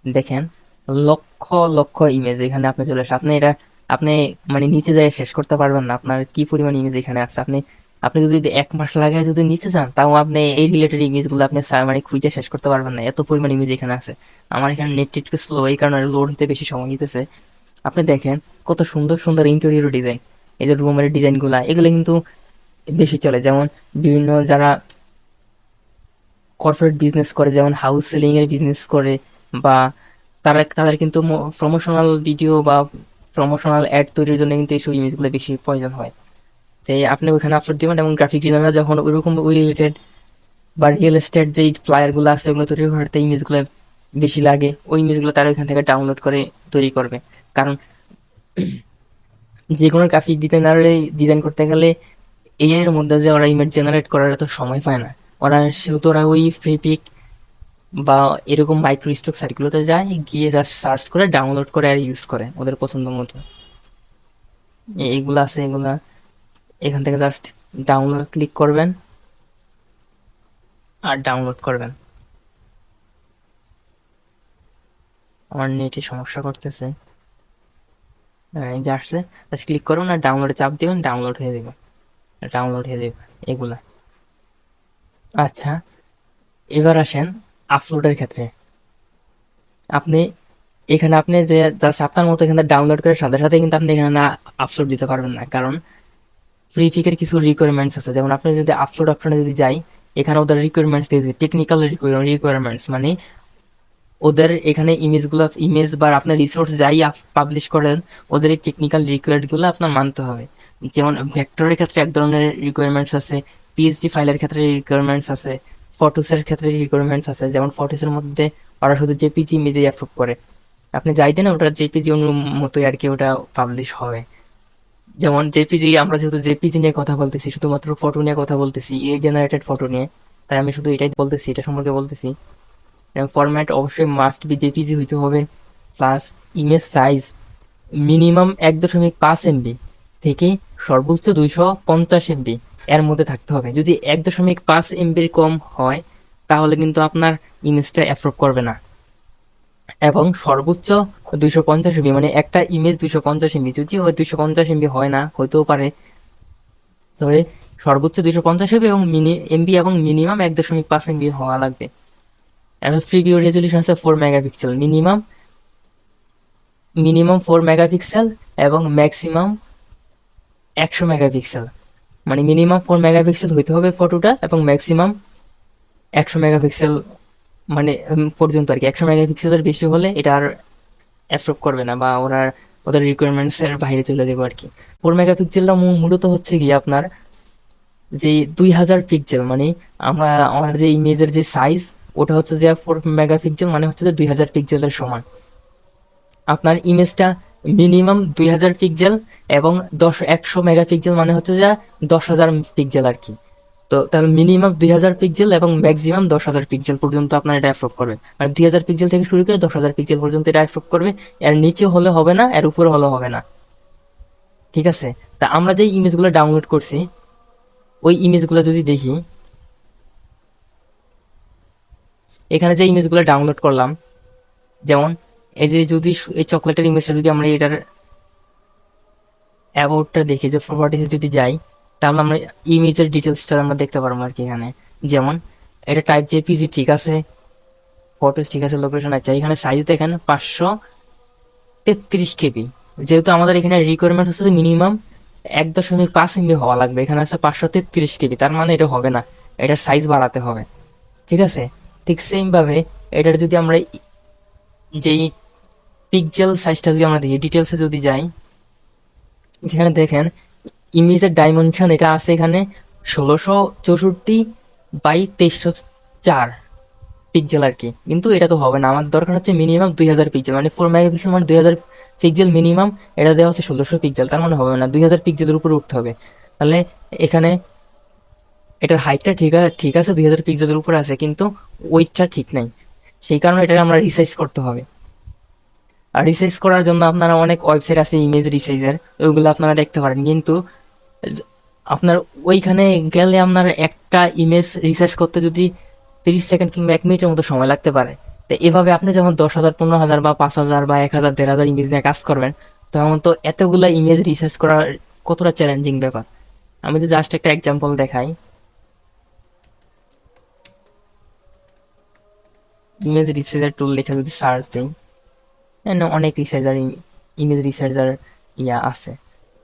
Speaker 1: দেখেন লক্ষ লক্ষ ইমেজ এখানে আপনি চলে আসে। আপনি এটা আপনি মানে নিচে যায় শেষ করতে পারবেন না, আপনার কি পরিমাণ ইমেজ এখানে আছে। আপনি আপনি যদি 1 মাস লাগায় যদি নিচে যান, তাও আপনি এই রিলেটেড ইমেজ গুলো আপনি মানে খুঁজে শেষ করতে পারবেন না, এত পরিমাণ ইমেজ এখানে আছে। আমার এখানে নেট একটু স্লো, এই কারণে লোড হতে বেশি সময় নিতেছে। আপনি দেখেন কত সুন্দর সুন্দর ইন্টেরিয়র ডিজাইন, এই যে রুমের ডিজাইন গুলা, এগুলো কিন্তু বেশি চলে। যেমন বিভিন্ন যারা কর্পোরেট বিজনেস করে, যেমন হাউস সেলিং এর বিজনেস করে, বা তাদের কিন্তু প্রমোশনাল ভিডিও বা প্রমোশনাল অ্যাড তৈরির জন্য কিন্তু এইসব ইমেজগুলো বেশি প্রয়োজন হয়। তাই আপনি ওখানে আপলোড দিবেন, এবং গ্রাফিক ডিজাইনার যখন ওইরকম ওই রিলেটেড বা রিয়েল এস্টেট যেই ফ্লায়ার গুলো আছে ওগুলো তৈরি করতে ইমেজগুলো বেশি লাগে, ওই ইমেজগুলো তারা ওইখান থেকে ডাউনলোড করে তৈরি করবে। কারণ যে কোনো গ্রাফিক ডিজাইনারে ডিজাইন করতে গেলে এআই এর মধ্যে যে ওরা ইমেজ জেনারেট করার এত সময় পায় না। সেহেতু ওরা ওই ফ্রি পিক বা এরকম মাইক্রো স্টক সাইটগুলোতে যায়, গিয়ে জাস্ট সার্চ করে ডাউনলোড করে আর ইউজ করে ওদের পছন্দ মতো। এইগুলা আছে, এগুলা এখান থেকে জাস্ট ডাউনলোড ক্লিক করবেন আর ডাউনলোড করবেন। আমার নেটে সমস্যা করতেছে, এই যে আসছে, জাস্ট ক্লিক করবেন আর ডাউনলোডে চাপ দিবেন, ডাউনলোড হয়ে যাবে, ডাউনলোড হয়ে যাবে এগুলা। আচ্ছা, এবার আসেন আপলোডের ক্ষেত্রে। আপনি এখানে আপনি যে জাস্ট আপনার মতো এখানে ডাউনলোড করার সাথে সাথে কিন্তু আপনি এখানে না আপলোড দিতে পারবেন না, কারণ ফ্রি পিকের কিছু রিকোয়ারমেন্টস আছে। যেমন আপনি যদি আপলোড অপশনে যদি যাই, এখানে ওদের রিকোয়ারমেন্টস দিয়েছে, টেকনিক্যাল রিকোয়ারমেন্টস, মানে ওদের এখানে ইমেজ বা আপনার রিসোর্স যাই পাবলিশ করেন, ওদের এই টেকনিক্যাল রিকোয়ার্ড গুলো আপনার মানতে হবে। যেমন ভেক্টরের ক্ষেত্রে এক ধরনের রিকোয়ারমেন্টস আছে, পিএইচডি ফাইলের ক্ষেত্রে রিকোয়ারমেন্টস আছে, ফটোসের ক্ষেত্রে রিকোয়ারমেন্টস আছে। যেমন ফটোসের মধ্যে ওরা শুধু জেপিজি ইমেজে অ্যাপ্রুভ করে, আপনি যাই দেন ওটা জেপিজি মতোই আর কি ওটা পাবলিশ হবে। যেমন জেপিজি, আমরা যেহেতু জেপিজি নিয়ে কথা বলতেছি, শুধুমাত্র ফটো নিয়ে কথা বলতেছি, এই জেনারেটেড ফটো নিয়ে, তাই আমি শুধু এটাই বলতেছি, এটা সম্পর্কে বলতেছি। ফরম্যাট অবশ্যই মাস্ট বি জেপিজি হইতে হবে, plus image size minimum 1.5 MB থেকে সর্বোচ্চ 250 MB এর মধ্যে থাকতে হবে। যদি 1.5 MBর কম হয়, তাহলে কিন্তু আপনার ইমেজটা অ্যাপ্রুভ করবে না। এবং সর্বোচ্চ 250 MB, মানে একটা ইমেজ 250 MB, যদিও 250 MB হয় না, হইতেও পারে, তবে সর্বোচ্চ 250 MB এবং এমবি এবং মিনিমাম 1.5 MB হওয়া লাগবে। এবং প্রিভিউ রেজলিউশন আছে 4 মেগাপিক্সেল, মিনিমাম মিনিমাম 4 মেগাপিক্সেল এবং ম্যাক্সিমাম 100 মেগাপিক্সেল। মানে মিনিমাম 4 মেগাপিক্সেল হইতে হবে ফটোটা, এবং ম্যাক্সিমাম 100 মেগাপিক্সেল মানে পর্যন্ত আর কি। 100 মেগাপিক্সেলের বেশি হলে এটা আর অ্যাপ্রুভ করবে না, বা ওদের রিকোয়ারমেন্টস এর বাইরে চলে যাবে আর কি। 4 মেগাপিক্সেলটা মূলত হচ্ছে গিয়ে আপনার যে 2000 পিক্সেল, মানে আমার যে ইমেজের যে সাইজ, ওটা হচ্ছে যে 4 মেগাপিক্সেল, মানে হচ্ছে যে 2000 পিক্সেলের সমান। আপনার ইমেজটা মিনিমাম 2000 পিক্সেল, এবং 100 মেগাপিক্সেল মানে হচ্ছে যে 10,000 পিক্সেল আর কি। তো তাহলে মিনিমাম 2000 পিক্সেল এবং ম্যাক্সিমাম 10,000 পিক্সেল পর্যন্ত আপনার এটা অ্যাপ্রুভ করবে। মানে 2000 পিক্সেল থেকে শুরু করে 10,000 পিক্সেল পর্যন্ত এটা অ্যাপ্রুভ করবে। এর নিচে হলে হবে না, এর উপরে হলে হবে না। ঠিক আছে? তা আমরা যে ইমেজগুলো ডাউনলোড করছি, ওই ইমেজগুলো যদি দেখি, এখানে যে ইমেজগুলো ডাউনলোড করলাম, যেমন এই যে যদি এই চকলেটের ইমেজটা যদি আমরা এটার অ্যাবাউটটা দেখি, যে প্রপার্টিসে যদি যাই, তাহলে আমরা ইমেজের ডিটেলসটা আমরা দেখতে পারবো আর কি এখানে। যেমন এটা টাইপ জেপিজি ঠিক আছে, ফটোস ঠিক আছে, লোকেশন আছে, এখানে সাইজ দেখেন 533 KB। যেহেতু আমাদের এখানে রিকোয়ারমেন্ট হচ্ছে মিনিমাম 1.5 MB হওয়া লাগবে, এখানে আছে 533 KB, তার মানে এটা হবে না, এটার সাইজ বাড়াতে হবে। ঠিক আছে? ঠিক সেম ভাবে এটার যদি আমরা যেই পিক্সেল সাইজটা যদি আমরা দেখি, ডিটেলসে যদি যাই, যেখানে দেখেন ইমেজের ডাইমেনশন এটা আছে এখানে 1664 বাই 2304 পিক্সেল আর কি। কিন্তু এটা তো হবে না, আমার দরকার হচ্ছে মিনিমাম 2000 পিক্সেল, মানে 4 মেগাপিক্সেল মানে 2000 পিক্সেল মিনিমাম। এটা দেওয়া হচ্ছে 1600 পিক্সেল, তার মানে হবে না, 2000 পিক্সেলের উপরে উঠতে হবে। তাহলে এখানে এটার হাইটটা ঠিক আছে 2000 পিক্সেলের উপরে আছে, কিন্তু ওয়েটটা ঠিক নাই। সেই কারণে এটা আমরা রিসাইজ করতে হবে। আর রিসাইজ করার জন্য আপনারা অনেক ওয়েবসাইট আছে ইমেজ রিসাইজের, ওইগুলো আপনারা দেখতে পারেন। কিন্তু আপনার ওইখানে গেলে আপনার একটা ইমেজ রিসার্চ করতে যদি 30 সেকেন্ড কিংবা 1 মিনিটের মতো সময় লাগতে পারে। তো এভাবে আপনি যখন 10,000, 15,000 বা 5,000 বা 1,000, 1,500 ইমেজ নিয়ে কাজ করবেন, তখন তো এতগুলা ইমেজ রিসার্চ করা কতটা চ্যালেঞ্জিং ব্যাপার। আমি তো জাস্ট একটা এক্সাম্পল দেখাই। ইমেজ রিসার্চার টুল লিখে যদি সার্চ দিই, অনেক রিসার্চার, ইমেজ রিসার্চার আছে।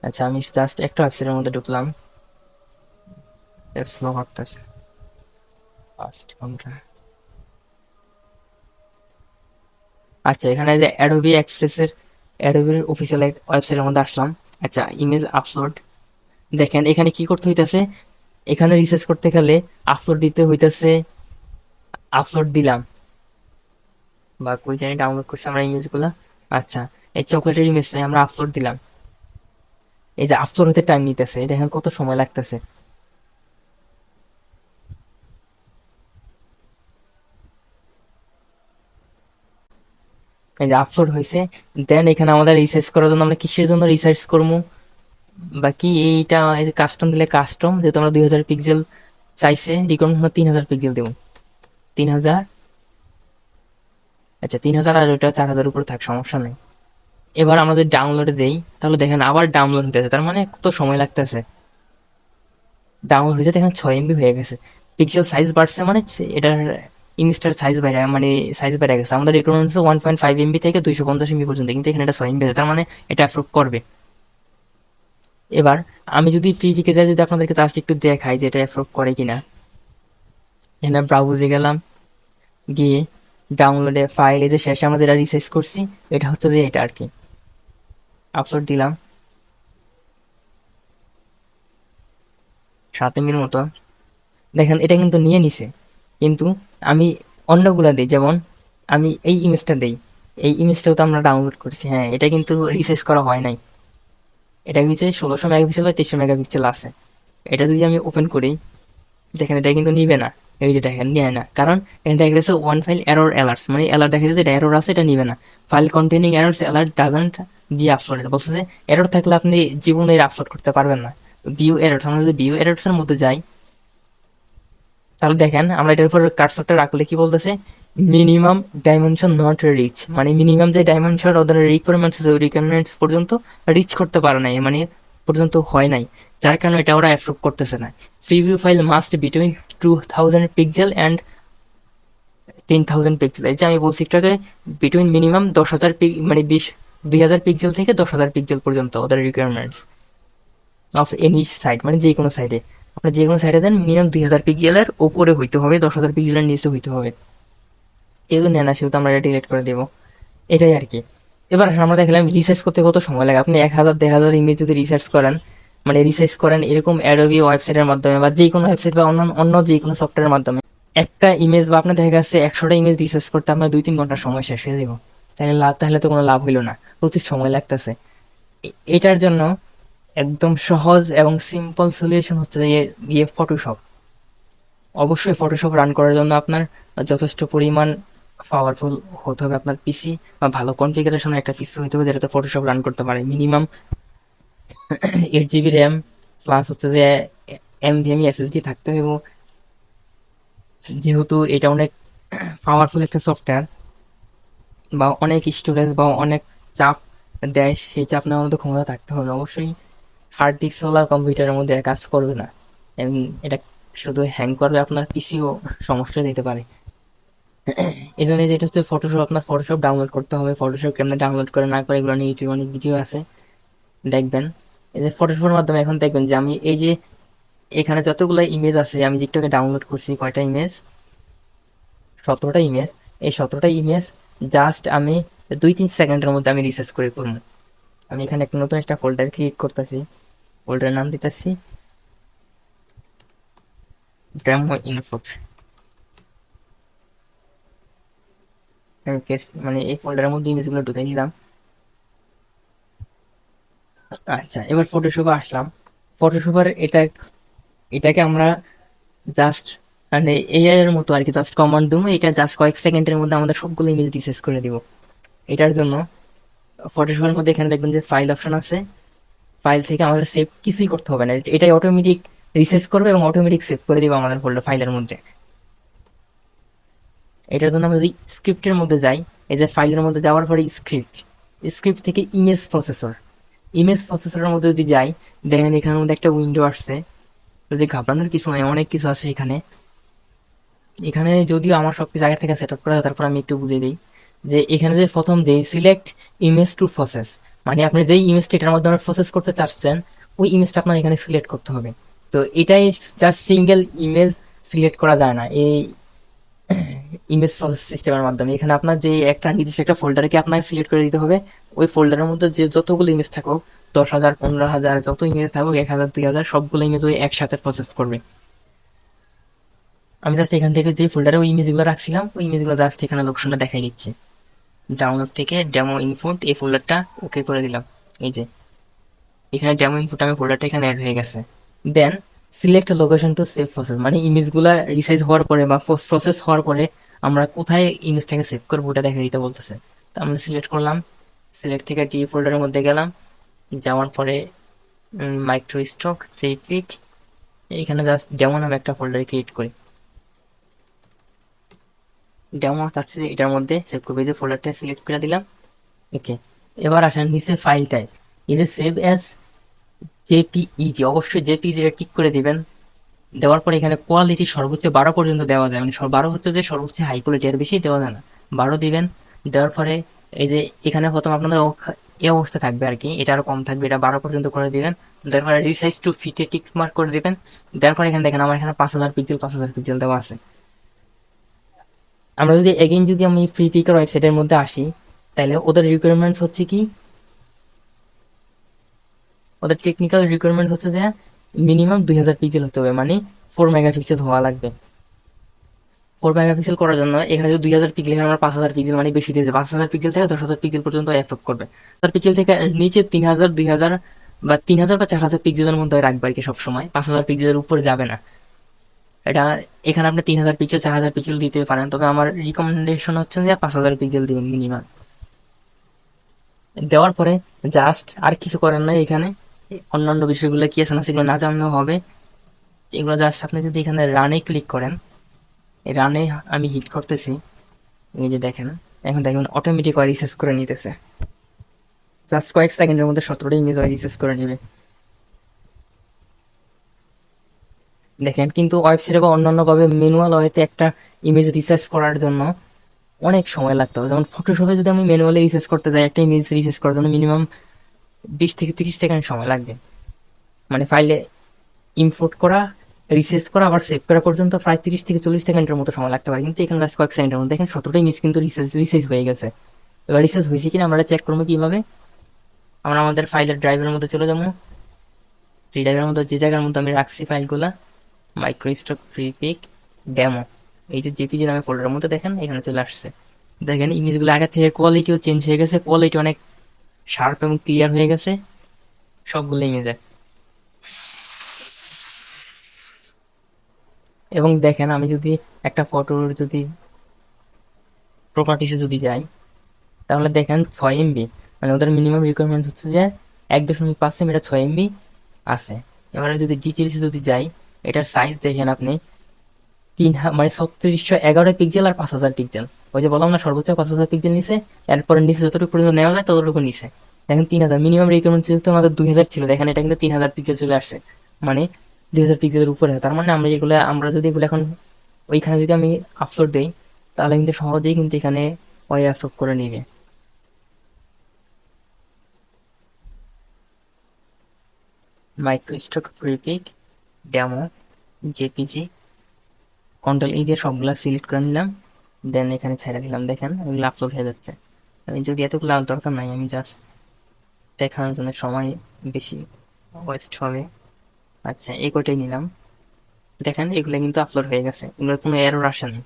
Speaker 1: আচ্ছা, আমি জাস্ট একটা ওয়েবসাইটের মধ্যে ঢুকলাম, স্লো করতেছে ফার্স্ট কোনটা। আচ্ছা, এখানে যে অ্যাডোবি এক্সপ্রেসের, অ্যাডোবির অফিসিয়াল ওয়েবসাইটের মধ্যে আসলাম। আচ্ছা, ইমেজ আপলোড, দেখেন এখানে কি করতে হইতাছে, এখানে রিসার্চ করতে গেলে আপলোড দিতে হইতাছে। আপলোড দিলাম, বা কই জানি ডাউনলোড করছি আমরা ইমেজগুলো। আচ্ছা, এই চকলেটের ইমেজটাই আমরা আপলোড দিলাম। এই যে আপলোড হতে টাইম নিতেছে, দেখেন কত সময় লাগতেছে। এই যে আপলোড হয়েছে, দেন এখানে আমাদের রিসার্চ করার জন্য আমরা কিসের জন্য রিসার্চ করবো, বাকি এইটা এই যে কাস্টম দিলে, কাস্টম যেহেতু আমরা 2000 পিক্সেল চাইছে, রিকমেন্ড 3000 পিক্সেল দেবো, 3000। আচ্ছা, 3000, আর ওইটা 4000 উপরে থাক, সমস্যা নেই। এবার আমরা যদি ডাউনলোডে দেই, তাহলে দেখেন আবার ডাউনলোড হতেছে, তার মানে কত সময় লাগতেছে। ডাউনলোড হয়েছে, দেখেন 6 MB হয়ে গেছে। পিক্সেল সাইজ বাড়ছে, মানে এটার ইমেজটার সাইজ বেড়ে, মানে সাইজ বেড়ে গেছে। আমাদের রিকোয়ারমেন্ট হচ্ছে 1.5 MB থেকে 250 MB পর্যন্ত, কিন্তু এখানে এটা 6 MB আছে, তার মানে এটা অ্যাপ্রুভ করবে। এবার আমি যদি প্রিভিকে যাই, যদি আপনাদেরকে জাস্ট একটু দেখাই যে এটা অ্যাপ্রুভ করে কিনা। এখানে ব্রাউজে গেলাম, গিয়ে ডাউনলোডে ফাইল, এই যে শেষে আমরা যেটা রিসার্চ করছি, এটা হচ্ছে যে এটা আর কি। আপলোড দিলাম 7 MB মতো, দেখেন এটা কিন্তু নিয়ে নিছে। কিন্তু আমি অন্যগুলা দিই, যেমন আমি এই ইমেজটা দিই, এই ইমেজটাও তো আমরা ডাউনলোড করছি, হ্যাঁ, এটা কিন্তু রিসার্চ করা হয় নাই। এটা হচ্ছে 1600 মেগাপিক্সেল বা 2300 মেগাপিক্সেল আছে। এটা যদি আমি ওপেন করি, দেখেন এটা কিন্তু নিবে না। এই যে দেখেন নিয়ে না, কারণ এখানে দেখা গেছে ওয়ান ফাইল এরর অ্যালার্টস, মানে অ্যালার্ট দেখা যাচ্ছে এটা এরর আছে, এটা নিবে না। File containing errors alert doesn't be uploaded, বলছে যে এরর থাকলে আপনি জীবনে আপলোড করতে পারবেন না। ভিউ এরর্স, আমরা যদি ভিউ এরর্স এর মধ্যে যাই, তাহলে দেখেন আমরা এটার উপর কার্সরটা রাখলে কি বলতেছে, মিনিমাম ডাইমেনশন নট রিচ, মানে মিনিমাম যে ডাইমেনশন ওদের রিকোয়ারমেন্টস আছে, ওই রিকোয়ারমেন্টস পর্যন্ত রিচ করতে পারে নাই, মানে পর্যন্ত হয় নাই, যার কারণে এটা ওরা অ্যাপ্রুভ করতেছে না। Preview file must between 2000 pixel and 10,000 pixel. এই যে আমি বলছি একটু আগে, বিটুইন মিনিমাম 10,000 মানে 20,000 পিক্সেল থেকে 10,000 পিক্সেল পর্যন্ত ওদের রিকোয়ারমেন্টস। অফ এনি সাইট, মানে যে কোনো সাইডে, আপনার যে কোনো সাইডে দেন মিনিমাম 2000 পিক্সেলের উপরে হইতে হবে, 10,000 পিক্সেলের নিচে হইতে হবে। যেহেতু নেন না সেহেতু আমরা এটা ডিলিট করে দেবো, এটাই আর কি। এবার আসলে আমরা দেখলাম রিসার্চ করতে কত সময় লাগে। আপনি 1,000 1,500 ইমেজ যদি রিসার্চ করেন, মানে রিসার্চ করেন এরকম অ্যাডোবি ওয়েবসাইটের মাধ্যমে বা যে কোনো ওয়েবসাইট বা অন্য অন্য যে কোনো সফটওয়্যারের মাধ্যমে, একটা ইমেজ বা আপনার দেখা যাচ্ছে 100টা ইমেজ রিসার্চ করতে আপনার 2-3 ঘন্টা সময় শেষ হয়ে যাব। তাহলে তো কোনো লাভ হইলো না, প্রচুর সময় লাগতেছে। এটার জন্য একদম সহজ এবং সিম্পল সলিউশন হচ্ছে যে গিয়ে ফটোশপ। অবশ্যই ফটোশপ রান করার জন্য আপনার যথেষ্ট পরিমাণ পাওয়ারফুল হতে হবে আপনার পিসি, বা ভালো কনফিগারেশনের একটা পিসি হতে হবে যেটাতে ফটোশপ রান করতে পারে। মিনিমাম 8 জিবি র্যাম প্লাস হচ্ছে যে NVMe SSD থাকতে হবে। যেহেতু এটা অনেক পাওয়ারফুল একটা সফটওয়্যার বা অনেক স্টোরেজ বা অনেক চাপ দেয়, সেই চাপ নেওয়ার মতো ক্ষমতা থাকতে হবে অবশ্যই। হার্ড ডিস্ক ওয়ালা কম্পিউটারের মধ্যে কাজ করবে না, এবং এটা শুধু হ্যাং করবে, আপনার পিসিও সমস্যা দিতে পারে। এই জন্য যেটা হচ্ছে ফটোশপ, আপনার ফটোশপ ডাউনলোড করতে হবে। ফটোশপ কেমন ডাউনলোড করে না করে এগুলো নিয়ে ইউটিউবে অনেক ভিডিও আছে, দেখবেন। এই যে ফটোশপের মাধ্যমে এখন দেখবেন যে আমি এই যে এখানে যতগুলো ইমেজ আছে, আমি যেটাকে ডাউনলোড করছি কয়টা ইমেজ, 17টা ইমেজ। এই 17টা ইমেজ জাস্ট আমি 2-3 সেকেন্ডের মধ্যে আমি রিসার্চ করে করবো। আমি এখানে একটা নতুন একটা ফোল্ডার ক্রিয়েট করতেছি, ফোল্ডারের নাম দিতেছি ডেমো ইনফো। মানে এই ফোল্ডারের মধ্যে ইমেজগুলো ঢুকে নিলাম। আচ্ছা, এবার ফটোশপে আসলাম। ফটোশপের এটাকে আমরা জাস্ট মানে এআই এর মতো আর কি, জাস্ট কমান্ড দেবো, এটা জাস্ট কয়েক সেকেন্ডের মধ্যে আমাদের সবগুলো ইমেজ রিসার্চ করে দিব। এটার জন্য ফটোশপের মধ্যে এখানে দেখবেন যে ফাইল অপশন আছে। ফাইল থেকে আমাদের সেভ কিছুই করতে হবে না, এটাই অটোমেটিক রিসার্চ করবে এবং অটোমেটিক সেভ করে দিবে আমাদের ফোল্ডার ফাইলের মধ্যে। এটার জন্য আমরা যদি স্ক্রিপ্টের মধ্যে যাই, এই যে ফাইলের মধ্যে যাওয়ার পরে স্ক্রিপ্ট, স্ক্রিপ্ট থেকে ইমেজ প্রসেসর, ইমেজ প্রসেসরের মধ্যে যদি যাই, দেখেন এখানের মধ্যে একটা উইন্ডো আসছে। যদি ঘাবড়ানোর কিছু নাই, অনেক কিছু আছে এখানে। এখানে যদিও আমার সবকিছু আগে থেকে সেট আপ করা, তারপর আমি একটু বুঝিয়ে দিই যে এখানে যে প্রথম যে সিলেক্ট ইমেজ টু প্রসেস, মানে আপনি যেই ইমেজটা এটার মাধ্যমে প্রসেস করতে চাচ্ছেন ওই ইমেজটা আপনার এখানে সিলেক্ট করতে হবে। তো এটাই জাস্ট সিঙ্গেল ইমেজ সিলেক্ট করা যায় না এই ইমেজ প্রসেস সিস্টেমের মাধ্যমে। এখানে আপনার যে একটা নির্দিষ্ট একটা ফোল্ডারকে আপনাকে সিলেক্ট করে দিতে হবে। ওই ফোল্ডারের মধ্যে যে যতগুলো ইমেজ থাকুক, 10,000 15,000 যত ইমেজ থাকুক, 1,000 2,000 সবগুলো ইমেজ ওই একসাথে প্রসেস করবে। আমি জাস্ট এখান থেকে যে ফোল্ডারে ওই ইমেজগুলো রাখছিলাম ওই ইমেজগুলো জাস্ট এখানে লোকেশনটা দেখাই দিচ্ছি। ডাউনলোড থেকে ডেমো ইনফুট এই ফোল্ডারটা ওকে করে দিলাম। এই যে এখানে ডেমো ইনফুট আমি ফোল্ডারটা এখানে অ্যাড হয়ে গেছে। Then select location to save process, মানে ইমেজগুলা রিসাইজ হওয়ার পরে বা প্রসেস হওয়ার পরে আমরা কোথায় ইমেজটাকে সেভ করবো ওটা দেখা দিতে বলতেছে। তো আমরা সিলেক্ট করলাম, সিলেক্ট থেকে ডি ফোল্ডারের মধ্যে গেলাম, যাওয়ার পরে মাইক্রো স্টক ফেব্রিক, এইখানে জাস্ট ডেমো নামে একটা ফোল্ডার ক্রিয়েট করি। ডেমো চাচ্ছি যে এটার মধ্যে সেভ করবো, এই যে ফোল্ডারটা সিলেক্ট করে দিলাম। ওকে, এবার আসেন নিচে ফাইল টাইপ, এই যে সেভ অ্যাজ জেপিইজি, অবশ্যই জেপিইজি টা টিক করে দিবেন। দেওয়ার পরে এখানে কোয়ালিটি সর্বোচ্চ 12 পর্যন্ত দেওয়া যায়, মানে 12 হচ্ছে যে সর্বোচ্চ হাই কোয়ালিটি, আর বেশি দেওয়া যায় না, 12 দিবেন। দেওয়ার পরে এই যে এখানে প্রথম আপনাদের এই অবস্থা থাকবে আর কি, এটা আরো কম থাকবে, এটা 12 পর্যন্ত করে দিবেন। দেওয়ার পরে রিসাইজ টু ফিটে টিক মার্ক করে দিবেন। দেওয়ার পরে এখানে দেখেন আমার এখানে 5,000 পিক্সেল 5,000 পিক্সেল দেওয়া আছে। আমরা যদি এগেইন যদি আমি ফ্রি পিকার ওয়েবসাইটের মধ্যে আসি, তাহলে ওদের রিকোয়ারমেন্টস হচ্ছে কি, ওদের টেকনিক্যাল রিকোয়ারমেন্টস হচ্ছে যে মিনিমাম 2,000 পিক্সেল হতে হবে, মানে 4 মেগাপিক্সেল হওয়া লাগবে। 4 মেগাপিক্সেল করার জন্য এখানে যদি 2,000 পিক্সেল, আমরা 5,000 পিক্সেল মানে বেশি দিয়েছে, 5,000 পিক্সেল থেকে 10,000 পিক্সেল পর্যন্ত এফেক্ট করবে। তার পিক্সেল থেকে নিচে 3,000 2,000 বা 3,000 বা 4,000 পিক্সেলের মধ্যে রাখবে আর কি সবসময়, 5,000 পিক্সেলের উপরে যাবে না এটা। এখানে আপনি 3,000 পিক্সেল 4,000 পিক্সেল দিতে পারেন, তবে আমার রিকমেন্ডেশন হচ্ছে যে 5,000 পিক্সেল দিবেন মিনিমাম। দেওয়ার পরে জাস্ট আর কিছু করেন না এখানে, অন্যান্য বিষয়গুলো কি আছে না সেগুলো না জানলেও হবে। এগুলো জাস্ট আপনি যদি এখানে রানে ক্লিক করেন, এই রানে আমি হিট করতেছি, এই যে দেখেন এখন দেখবেন অটোমেটিক রিসার্চ করে নিতেছে, জাস্ট কয়েক সেকেন্ডের মধ্যে 17টা ইমেজ রিসার্চ করে নেবে। দেখেন কিন্তু ওয়েবসাইটে বা অন্যান্য ভাবে ম্যানুয়াল ওয়েতে একটা ইমেজ রিসার্চ করার জন্য অনেক সময় লাগতো। যেমন ফটোশপে যদি আমি ম্যানুয়ালি রিসার্চ করতে যাই, একটা ইমেজ রিসার্চ করার জন্য মিনিমাম 20 থেকে 30 সেকেন্ড সময় লাগবে। মানে ফাইলে ইম্পোর্ট করা, রিসার্চ করা, আবার সেভ করা পর্যন্ত প্রায় 30 থেকে 40 সেকেন্ডের মতো সময় লাগতে পারে, কিন্তু এখানে জাস্ট কয়েক সেকেন্ডের মধ্যে দেখেন 17টা ইমেজ কিন্তু রিসার্চ রিসার্চ হয়ে গেছে। এবার রিসার্চ হয়েছে কিনা আমরা চেক করবো কিভাবে? আমরা আমাদের ফাইলের ড্রাইভের মধ্যে চলে যাবো। ফ্রি ড্রাইভের মধ্যে যে জায়গার মধ্যে আমি রাখছি ফাইলগুলা, মাইক্রোস্টক ফ্রি পিক ডেমো, এই যে জেপিজি নামে ফোল্ডারের মধ্যে দেখেন এখানে চলে আসছে। দেখেন ইমেজগুলো আগে থেকে কোয়ালিটিও চেঞ্জ হয়ে গেছে, কোয়ালিটি অনেক শার্প এবং ক্লিয়ার হয়ে গেছে সবগুলো ইমেজে। এবং দেখেন আমি যদি একটা ফটোর যদি প্রপার্টিসে যদি যাই, তাহলে দেখেন 6 MB, মানে ওদের মিনিমাম রিকোয়ারমেন্ট হচ্ছে যে 1.5 এটা 6 MB আছে। এবারে যদি ডিটেলসে যদি যাই, এটার সাইজ দেখেন আপনি মানে 3611 পিক্সেল আর 5000 পিক্সেল। ওই যে বললাম না সর্বোচ্চ 5000 পিক্সেল নিচে, এরপরে নিচে যতটুকু পর্যন্ত নেওয়া যায় ততটুকু নিচে। দেখেন 3000 মিনিমাম রিকোয়ারমেন্ট যেহেতু আমাদের 2000 ছিল, দেখেন এটা কিন্তু 3000 পিক্সেল চলে আসছে, মানে 2000 পিক্সেলের উপরে। তার মানে আমরা যদি এগুলো এখন ওইখানে যদি আমি আপলোড দিই, তাহলে কিন্তু সহজেই কিন্তু এখানে ওই আপলোড করে নিবে। Microstock Freepik demo JPG control এই দিয়ে সবগুলা সিলেক্ট করে নিলাম, দেন এখানে ছেড়ে দিলাম। দেখেন ওইগুলো আপলোড হয়ে যাচ্ছে। আমি যদি এতগুলো আর দরকার নাই, আমি জাস্ট দেখানোর জন্য সময় বেশি ওয়েস্ট হবে। আচ্ছা এই কটাই নিলাম। দেখেন এগুলো কিন্তু আপলোড হয়ে গেছে, এগুলোর কোনো এরর আসেনি।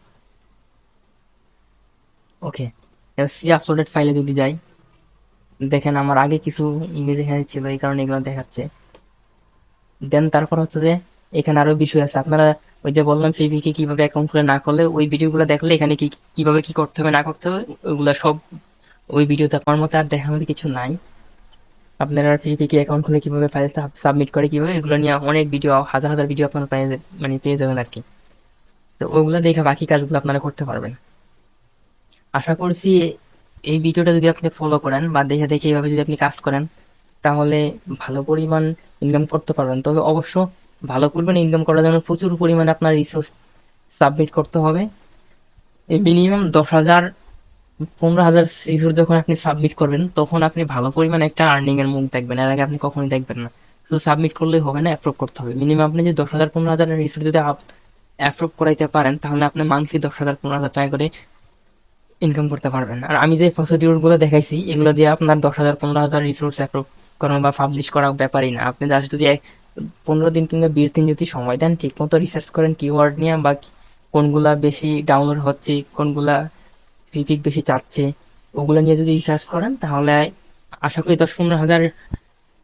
Speaker 1: ওকে, এবার সি আপলোডেড ফাইলে যদি যাই, দেখেন আমার আগে কিছু ইমেজ এখানে ছিল, এই কারণে এগুলো দেখাচ্ছে। দেন তারপর হচ্ছে যে এখানে আরো বিষয় আছে। আপনারা ওই যে বললাম ফিভিকে কিভাবে অ্যাকাউন্ট খুলে না করলে, ওই ভিডিওগুলো দেখলে এখানে কিভাবে কি করতে হবে না করতে হবে ওইগুলা সব ওই ভিডিওতে আমার মতো আর দেখানোর কিছু নাই। আপনারা ফিভিকে অ্যাকাউন্ট খুলে কিভাবে ফাইল সাবমিট করে কিভাবে, এগুলো নিয়ে অনেক ভিডিও, হাজার হাজার ভিডিও আপনারা মানে পেয়ে যাবেন আর কি। তো ওগুলো দেখে বাকি কাজগুলো আপনারা করতে পারবেন। আশা করছি এই ভিডিওটা যদি আপনি ফলো করেন বা দেখে দেখে এইভাবে যদি আপনি কাজ করেন, তাহলে ভালো পরিমাণ ইনকাম করতে পারবেন। তবে অবশ্য ভালো পরিমাণ ইনকাম করার জন্য প্রচুর পরিমাণে আপনার রিসোর্স সাবমিট করতে হবে। এই মিনিমাম 10,000 15,000 রিসোর্স যখন আপনি সাবমিট করবেন, তখন আপনি ভালো পরিমাণ একটা আর্নিং এর মুখ দেখবেন, এর আগে আপনি কখনোই দেখবেন না। শুধু সাবমিট করলেই হবে না, অ্যাপ্রুভ করতে হবে। মিনিমাম আপনি যদি 10,000 15,000 রিসোর্স যদি অ্যাপ্রুভ করাইতে পারেন, তাহলে আপনি মান্থলি 10,000 15,000 টাকা করে ইনকাম করতে পারবেন। আর আমি যে প্রসিডিউর গুলো দেখাইছি, এগুলো দিয়ে আপনার 10,000 15,000 রিসোর্স অ্যাপ্রুভ করানো বা পাবলিশ করা ব্যাপারই না। আপনি জাস্ট যদি 15 দিন কিংবা 20 দিন যদি সময় দেন, ঠিক মতো রিসার্চ করেন কিওয়ার্ড নিয়ে, বা কোনগুলা বেশি ডাউনলোড হচ্ছে, কোনগুলা ট্রাফিক বেশি চাচ্ছে, ওগুলো নিয়ে যদি রিসার্চ করেন, তাহলে আশা করি 10 15 হাজার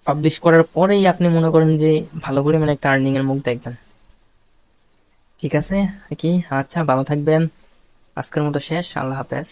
Speaker 1: পাবলিশ করার পরেই আপনি মনে করেন যে ভালো পরিমাণে একটা আর্নিং এর মুখ দেখবেন। ঠিক আছে কি? আচ্ছা ভালো থাকবেন, আজকের মতো শেষ, আল্লাহ হাফেজ।